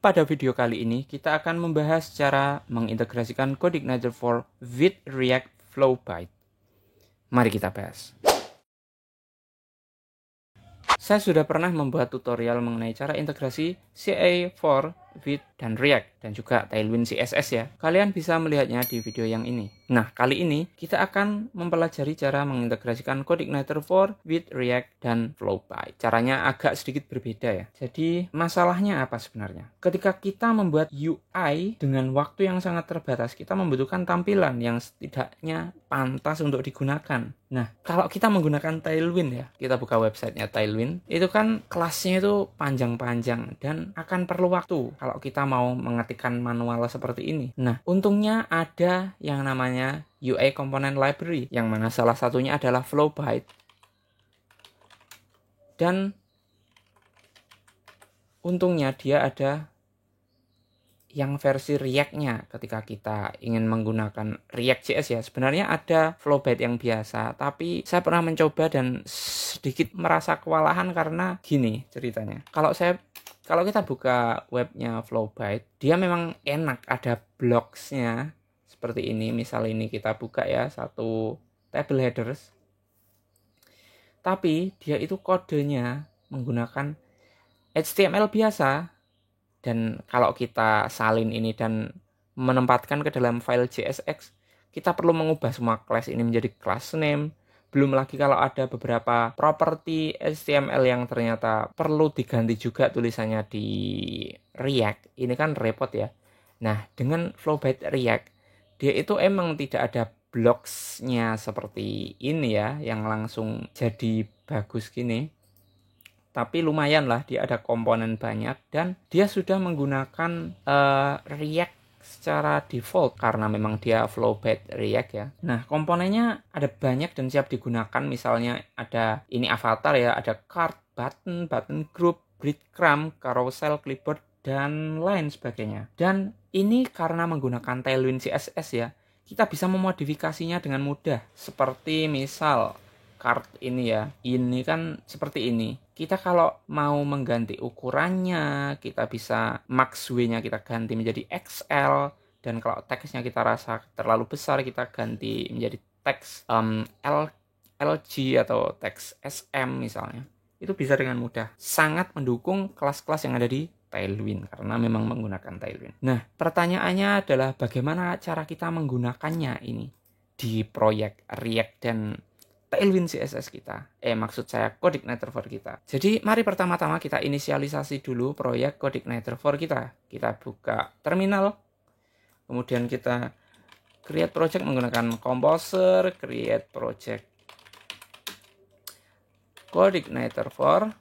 pada video kali ini kita akan membahas cara mengintegrasikan CodeIgniter 4 with React Flowbyte. Mari kita bahas. Saya sudah pernah membuat tutorial mengenai cara integrasi CA4 with dan React dan juga Tailwind CSS ya. Kalian bisa melihatnya di video yang ini. Nah, kali ini kita akan mempelajari cara mengintegrasikan CodeIgniter 4 with React dan Flowbyte. Caranya agak sedikit berbeda ya. Jadi, masalahnya apa sebenarnya? Ketika kita membuat UI dengan waktu yang sangat terbatas, kita membutuhkan tampilan yang setidaknya pantas untuk digunakan. Nah, kalau kita menggunakan Tailwind ya, kita buka websitenya Tailwind, itu kan kelasnya itu panjang-panjang dan akan perlu waktu kalau kita mau mengetikkan manual seperti ini. Nah, untungnya ada yang namanya UI Component Library, yang mana salah satunya adalah Flowbyte. Dan untungnya dia ada yang versi React-nya ketika kita ingin menggunakan React.js ya. Sebenarnya ada Flowbyte yang biasa, tapi saya pernah mencoba dan sedikit merasa kewalahan karena gini ceritanya. Kalau kita buka webnya Flowbyte, dia memang enak, ada blocks-nya seperti ini. Misal ini kita buka ya, satu table headers. Tapi dia itu kodenya menggunakan HTML biasa. Dan kalau kita salin ini dan menempatkan ke dalam file JSX, kita perlu mengubah semua class ini menjadi class name. Belum lagi kalau ada beberapa properti HTML yang ternyata perlu diganti juga tulisannya di React. Ini kan repot ya. Nah, dengan Flowbyte React, dia itu emang tidak ada blocks-nya seperti ini ya, yang langsung jadi bagus gini. Tapi lumayan lah, dia ada komponen banyak dan dia sudah menggunakan React secara default karena memang dia Flowbyte React ya. Nah, komponennya ada banyak dan siap digunakan. Misalnya ada ini avatar ya, ada card, button group, breadcrumb, carousel, clipboard, dan lain sebagainya. Dan ini karena menggunakan Tailwind CSS ya, kita bisa memodifikasinya dengan mudah. Seperti misal card ini ya, ini kan seperti ini. Kita kalau mau mengganti ukurannya, kita bisa max W-nya kita ganti menjadi XL, dan kalau teksnya kita rasa terlalu besar, kita ganti menjadi teks LG atau teks SM misalnya. Itu bisa dengan mudah. Sangat mendukung kelas-kelas yang ada di Tailwind karena memang menggunakan Tailwind. Nah, pertanyaannya adalah bagaimana cara kita menggunakannya ini di proyek React dan Tailwind CSS kita. Maksud saya CodeIgniter 4 kita. Jadi mari pertama-tama kita inisialisasi dulu proyek CodeIgniter 4 kita. Kita buka terminal. Kemudian kita create project menggunakan Composer, create project CodeIgniter 4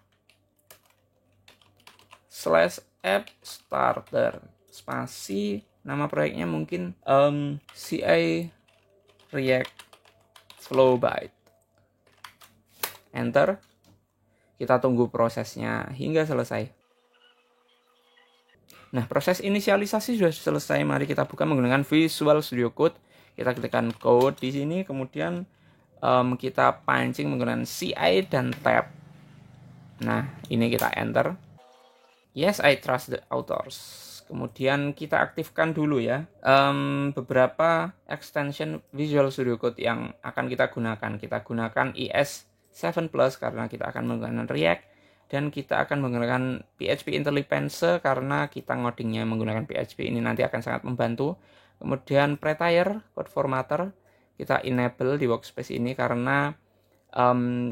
/app starter spasi nama proyeknya mungkin CA React Flowbyte. Enter. Kita tunggu prosesnya hingga selesai. Nah, proses inisialisasi sudah selesai. Mari kita buka menggunakan Visual Studio Code. Kita ketikkan code di sini, kemudian kita pancing menggunakan CI dan tab. Nah, ini kita enter. Yes, I trust the authors. Kemudian kita aktifkan dulu ya beberapa extension Visual Studio Code yang akan kita gunakan. Kita gunakan ES7 Plus karena kita akan menggunakan React, dan kita akan menggunakan PHP IntelliPense karena kita ngodingnya menggunakan PHP. Ini nanti akan sangat membantu. Kemudian Prettier Code Formatter kita enable di workspace ini karena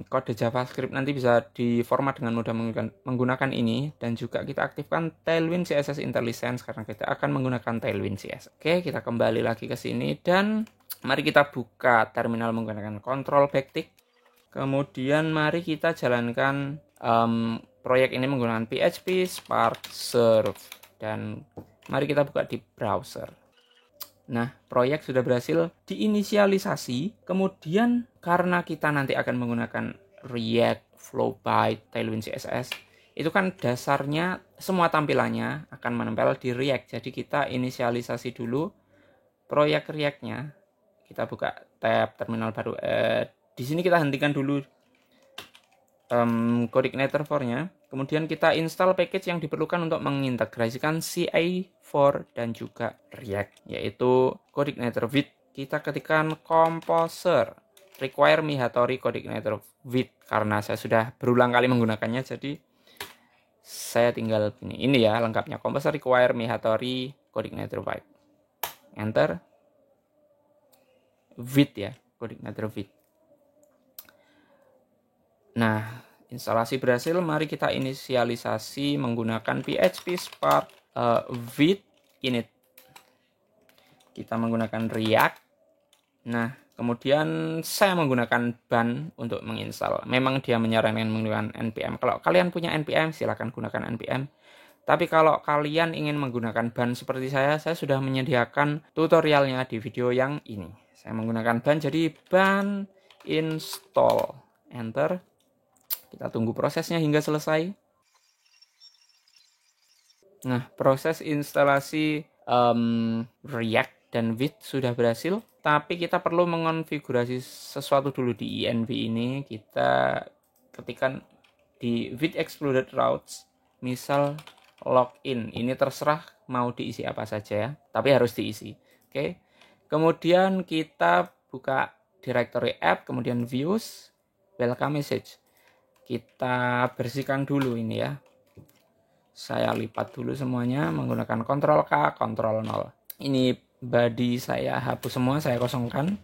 kode JavaScript nanti bisa diformat dengan mudah menggunakan ini. Dan juga kita aktifkan Tailwind CSS IntelliSense karena kita akan menggunakan Tailwind CSS. Oke, kita kembali lagi ke sini dan mari kita buka terminal menggunakan Ctrl Backtick. Kemudian mari kita jalankan proyek ini menggunakan PHP Spark Serve dan mari kita buka di browser. Nah, proyek sudah berhasil diinisialisasi. Kemudian karena kita nanti akan menggunakan React, Flowbyte, Tailwind CSS, itu kan dasarnya semua tampilannya akan menempel di React. Jadi kita inisialisasi dulu proyek React-nya. Kita buka tab terminal baru. Di sini kita hentikan dulu CodeIgniter 4-nya. Kemudian kita install package yang diperlukan untuk mengintegrasikan CA4 dan juga React, yaitu coordinator with. Kita ketikkan composer require Mihatori coordinator with, karena saya sudah berulang kali menggunakannya, jadi saya tinggal ini ya lengkapnya, composer require Mihatori coordinator with. Enter. With ya, coordinator with. Nah, instalasi berhasil. Mari kita inisialisasi menggunakan PHP Spark with init. Kita menggunakan React. Nah, kemudian saya menggunakan ban untuk menginstal. Memang dia menyarankan menggunakan npm. Kalau kalian punya npm, silakan gunakan npm. Tapi kalau kalian ingin menggunakan ban seperti saya sudah menyediakan tutorialnya di video yang ini. Saya menggunakan ban, jadi ban install. Enter. Kita tunggu prosesnya hingga selesai. Nah, proses instalasi React dan with sudah berhasil. Tapi kita perlu mengonfigurasi sesuatu dulu di env ini. Kita ketikkan di with excluded routes, misal login. Ini terserah mau diisi apa saja ya, tapi harus diisi. Oke. Kemudian kita buka directory app, kemudian views, welcome message. Kita bersihkan dulu ini ya. Saya lipat dulu semuanya menggunakan Ctrl K, Ctrl 0. Ini body saya hapus semua, saya kosongkan.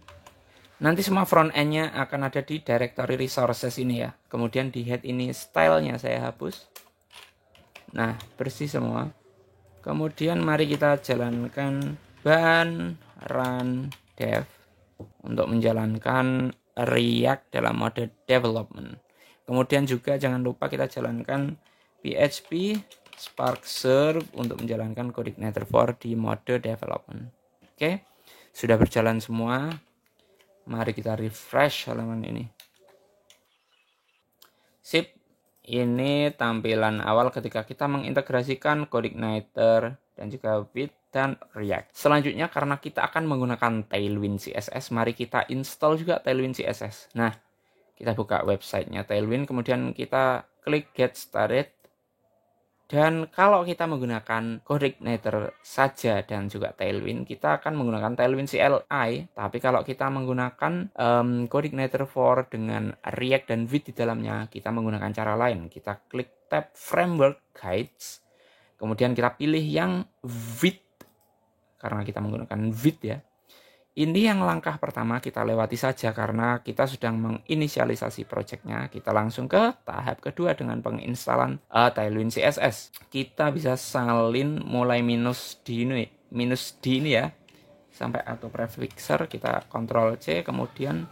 Nanti semua front end-nya akan ada di directory resources ini ya. Kemudian di head ini style-nya saya hapus. Nah, bersih semua. Kemudian mari kita jalankan ban run dev untuk menjalankan React dalam mode development. Kemudian juga jangan lupa kita jalankan PHP Spark Serve untuk menjalankan coordinator for di mode development. Oke, sudah berjalan semua. Mari kita refresh halaman ini. Sip, ini tampilan awal ketika kita mengintegrasikan coordinator dan juga with dan React. Selanjutnya karena kita akan menggunakan Tailwind CSS, mari kita install juga Tailwind CSS. Nah, kita buka websitenya Tailwind, kemudian kita klik Get Started. Dan kalau kita menggunakan coordinator saja dan juga Tailwind, kita akan menggunakan Tailwind CLI. Tapi kalau kita menggunakan coordinator for dengan React dan with di dalamnya, kita menggunakan cara lain. Kita klik tab Framework Guides, kemudian kita pilih yang with, karena kita menggunakan with ya. Ini yang langkah pertama kita lewati saja karena kita sedang menginisialisasi projectnya. Kita langsung ke tahap kedua dengan penginstalan Tailwind CSS. Kita bisa salin mulai minus D ini ya sampai auto prefixer. Kita Ctrl C, kemudian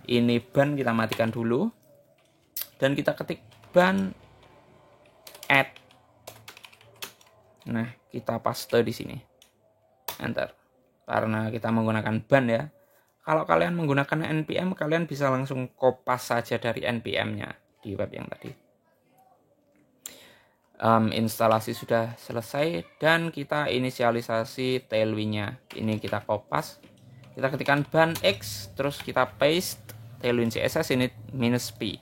ini ban kita matikan dulu dan kita ketik ban add. Nah, kita paste di sini. Enter. Karena kita menggunakan ban ya. Kalau kalian menggunakan npm, kalian bisa langsung kopas saja dari npm-nya di web yang tadi. Instalasi sudah selesai dan kita inisialisasi Tailwind-nya. Ini kita kopas. Kita ketikkan ban X, terus kita paste Tailwind CSS ini -p.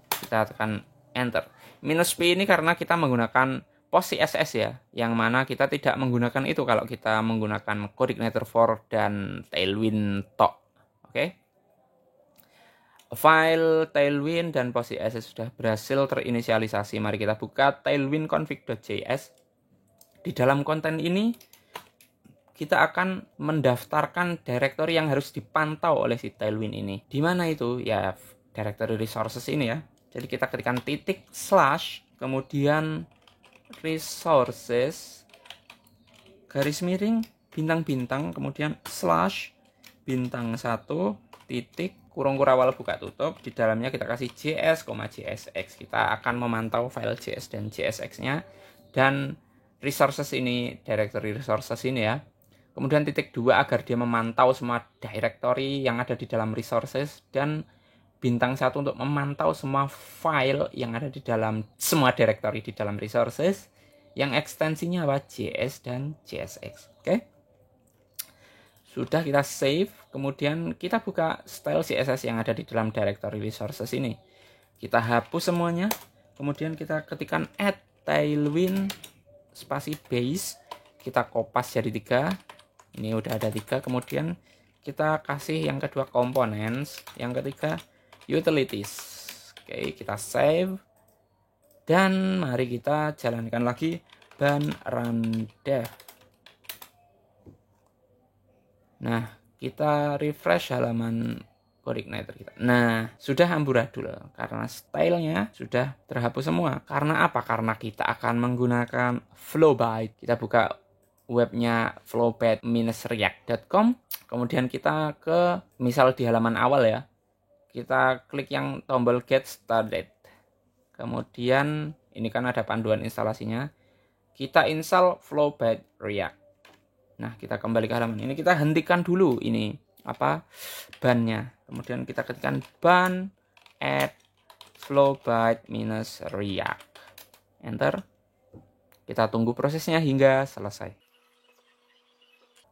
Kita tekan enter. -p ini karena kita menggunakan post CSS ya, yang mana kita tidak menggunakan itu kalau kita menggunakan coordinator for dan Tailwind tok. Oke. File Tailwind dan post CSS sudah berhasil terinisialisasi. Mari kita buka tailwind config.js. Di dalam konten ini kita akan mendaftarkan directory yang harus dipantau oleh si Tailwind ini. Di mana itu? Ya, directory resources ini ya. Jadi kita ketikkan titik slash, kemudian resources garis miring bintang-bintang, kemudian slash bintang 1 titik kurung kurawal buka tutup. Di dalamnya kita kasih js,jsx. Kita akan memantau file js dan jsx-nya dan resources ini, directory resources ini ya. Kemudian titik 2 agar dia memantau semua directory yang ada di dalam resources, dan bintang 1 untuk memantau semua file yang ada di dalam semua directory di dalam resources yang ekstensinya apa? JS dan JSX. Oke. Sudah, kita save. Kemudian kita buka style CSS yang ada di dalam directory resources ini. Kita hapus semuanya. kemudian kita ketikkan add tailwind spasi base, kita kopas jadi 3. Ini udah ada 3. Kemudian kita kasih yang kedua components, yang ketiga utilities. Oke, kita save dan mari kita jalankan lagi ban run dev. Nah, kita refresh halaman CodeIgniter kita. Nah, sudah amburadul karena stylenya sudah terhapus semua. Karena apa? Karena kita akan menggunakan Flowbyte. Kita buka webnya flowbyte-react.com. Kemudian kita ke misal di halaman awal ya. Kita klik yang tombol get started. Kemudian ini kan ada panduan instalasinya. Kita install Flowbyte React. Nah, kita kembali ke halaman ini. Kita hentikan dulu ini bannya. Kemudian kita ketikkan ban add flowbyte-react. Enter. Kita tunggu prosesnya hingga selesai.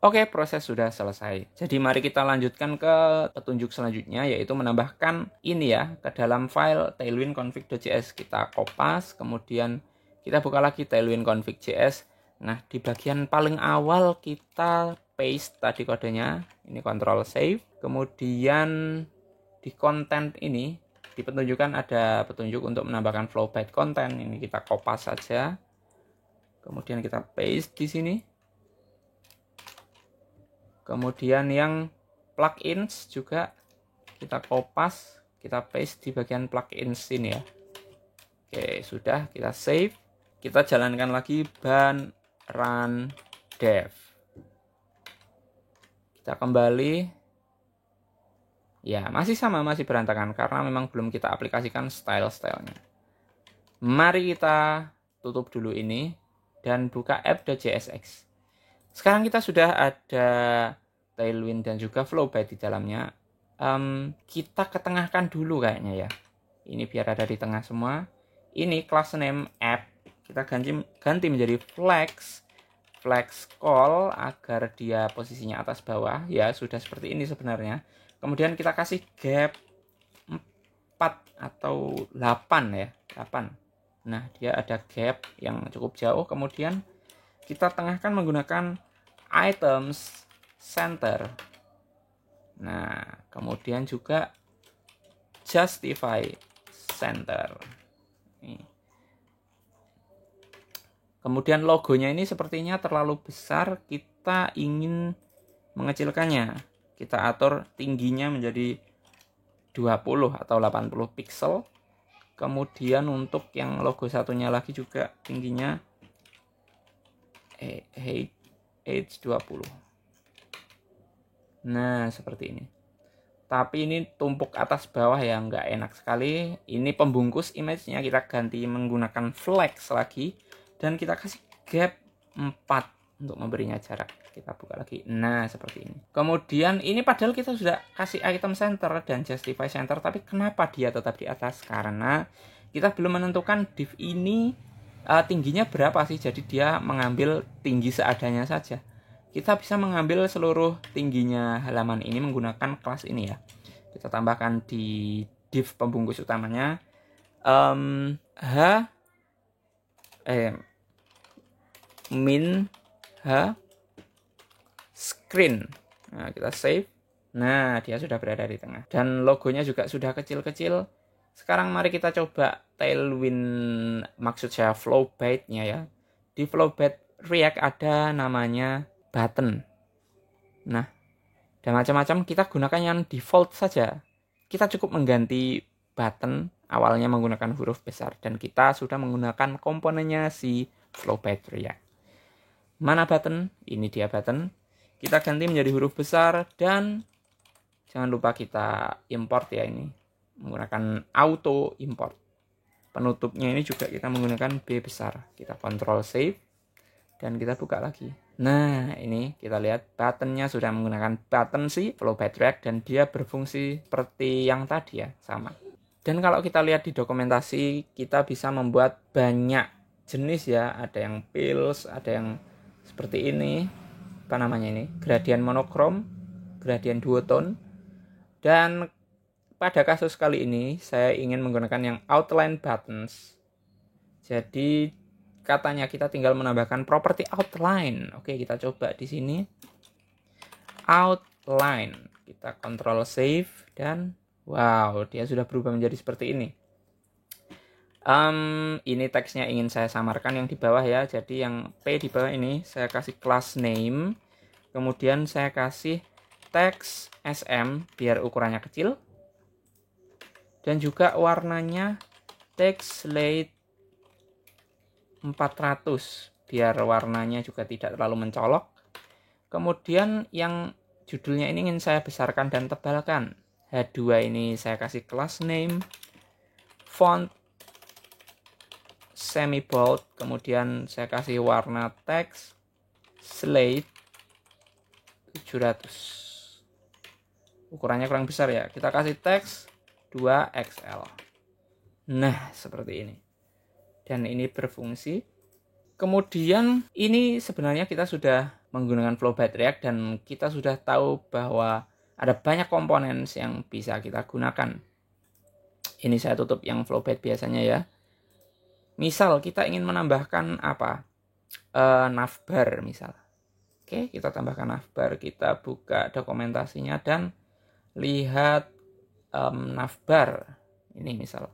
Oke, proses sudah selesai. Jadi mari kita lanjutkan ke petunjuk selanjutnya, yaitu menambahkan ini ya ke dalam file tailwind-config.js. Kita kopas, kemudian kita buka lagi tailwind-config.js. Nah, di bagian paling awal kita paste tadi kodenya. Ini Ctrl save. Kemudian di content ini di petunjukan ada petunjuk untuk menambahkan flowbyte content. Ini kita kopas saja. Kemudian kita paste di sini. Kemudian yang plugins juga kita kopas, kita paste di bagian plugins ini ya. Oke, sudah, kita save. Kita jalankan lagi ban run dev. Kita kembali. Ya, masih sama, masih berantakan karena memang belum kita aplikasikan style-stylenya. Mari kita tutup dulu ini dan buka app.jsx. Sekarang kita sudah ada Tailwind dan juga Flowbyte di dalamnya. Kita ketengahkan dulu kayaknya ya. Ini biar ada di tengah semua. Ini class name app. Kita ganti menjadi flex call agar dia posisinya atas bawah. Ya, sudah seperti ini sebenarnya. Kemudian kita kasih gap 4 atau 8 ya. 8. Nah, dia ada gap yang cukup jauh. Kemudian kita tengahkan menggunakan items center. Nah, kemudian juga justify center. Ini. Kemudian logonya ini sepertinya terlalu besar, kita ingin mengecilkannya. Kita atur tingginya menjadi 20 atau 80 pixel. Kemudian untuk yang logo satunya lagi juga tingginya H20. Nah, seperti ini. Tapi ini tumpuk atas bawah ya, nggak enak sekali. Ini pembungkus image-nya kita ganti menggunakan flex lagi. Dan kita kasih gap 4 untuk memberinya jarak. Kita buka lagi. Nah, seperti ini. Kemudian ini padahal kita sudah kasih item center dan justify center. Tapi kenapa dia tetap di atas? Karena kita belum menentukan div ini tingginya berapa sih. Jadi dia mengambil tinggi seadanya saja. Kita bisa mengambil seluruh tingginya halaman ini menggunakan kelas ini ya. Kita tambahkan di div pembungkus utamanya. Min screen. Nah, kita save. Nah, dia sudah berada di tengah. Dan logonya juga sudah kecil-kecil. Sekarang mari kita coba Tailwind, maksud saya Flowbyte-nya ya. Di Flowbyte React ada namanya button. Nah, dan macam-macam kita gunakan yang default saja. Kita cukup mengganti button awalnya menggunakan huruf besar. Dan kita sudah menggunakan komponennya si Flowbyte React. Mana button? Ini dia button. Kita ganti menjadi huruf besar dan jangan lupa kita import ya ini. Menggunakan auto import. Penutupnya ini juga kita menggunakan B besar. Kita Ctrl save dan kita buka lagi. Nah, ini kita lihat buttonnya sudah menggunakan button si Flowbyte React dan dia berfungsi seperti yang tadi ya, sama. Dan kalau kita lihat di dokumentasi, kita bisa membuat banyak jenis ya. Ada yang pills, ada yang seperti ini, apa namanya ini, gradient monokrom, gradient duotone. Dan pada kasus kali ini saya ingin menggunakan yang outline buttons. Jadi katanya kita tinggal menambahkan properti outline. Oke, kita coba di sini. Outline. Kita Ctrl save dan wow, dia sudah berubah menjadi seperti ini. Ini teksnya ingin saya samarkan yang di bawah ya. Jadi yang P di bawah ini saya kasih class name. Kemudian saya kasih teks SM biar ukurannya kecil. Dan juga warnanya text slate 400 biar warnanya juga tidak terlalu mencolok. Kemudian yang judulnya ini ingin saya besarkan dan tebalkan. H2 ini saya kasih class name, font semi bold, kemudian saya kasih warna teks slate 700. Ukurannya kurang besar ya. Kita kasih teks 2XL. Nah, seperti ini. Dan ini berfungsi. Kemudian ini sebenarnya kita sudah menggunakan Flow by React dan kita sudah tahu bahwa ada banyak komponen yang bisa kita gunakan. Ini saya tutup yang Flow by biasanya ya. Misal kita ingin menambahkan apa? Navbar misal. Oke, kita tambahkan navbar, kita buka dokumentasinya dan lihat navbar. Ini misal.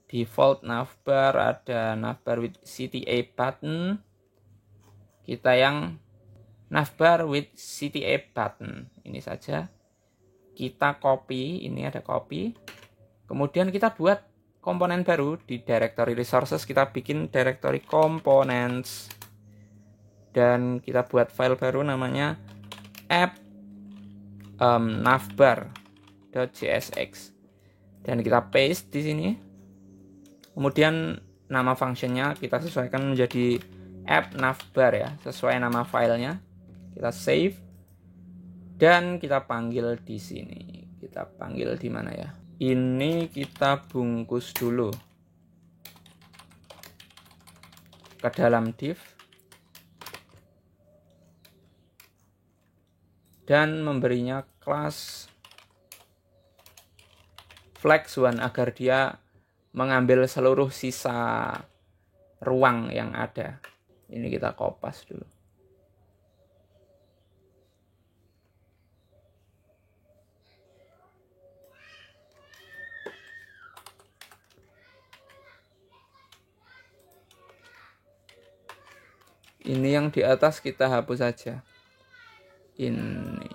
Default navbar, ada navbar with CTA button. Kita yang navbar with CTA button. Ini saja. Kita copy, ini ada copy. Kemudian kita buat komponen baru di directory resources. Kita bikin directory components. Dan kita buat file baru namanya app navbar.csx. Dan kita paste di sini. Kemudian nama functionnya kita sesuaikan menjadi app navbar ya, sesuai nama filenya. Kita save dan kita panggil di sini. Kita panggil di mana ya? Ini kita bungkus dulu ke dalam div dan memberinya kelas flex1 agar dia mengambil seluruh sisa ruang yang ada. Ini kita kopas dulu. Ini yang di atas kita hapus saja. Ini.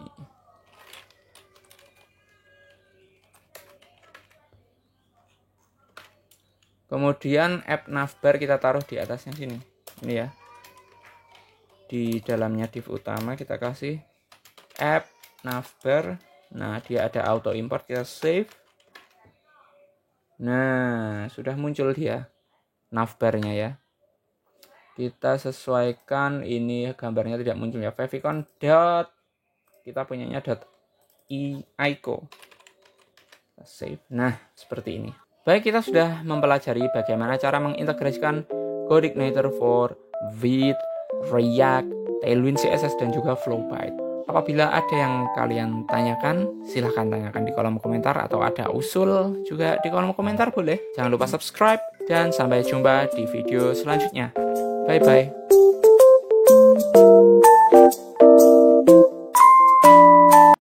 Kemudian app navbar kita taruh di atasnya sini. Ini ya. Di dalamnya div utama kita kasih app navbar. Nah, dia ada auto import, kita save. Nah, sudah muncul dia navbarnya ya. Kita sesuaikan, ini gambarnya tidak muncul ya. Favicon dot, kita punyanya dot ico. Save. Nah, seperti ini. Baik, kita sudah mempelajari bagaimana cara mengintegrasikan CodeIgniter for Vite, React, Tailwind CSS, dan juga Flowbyte. Apabila ada yang kalian tanyakan, silahkan tanyakan di kolom komentar, atau ada usul juga di kolom komentar boleh. Jangan lupa subscribe, dan sampai jumpa di video selanjutnya. Bye-bye.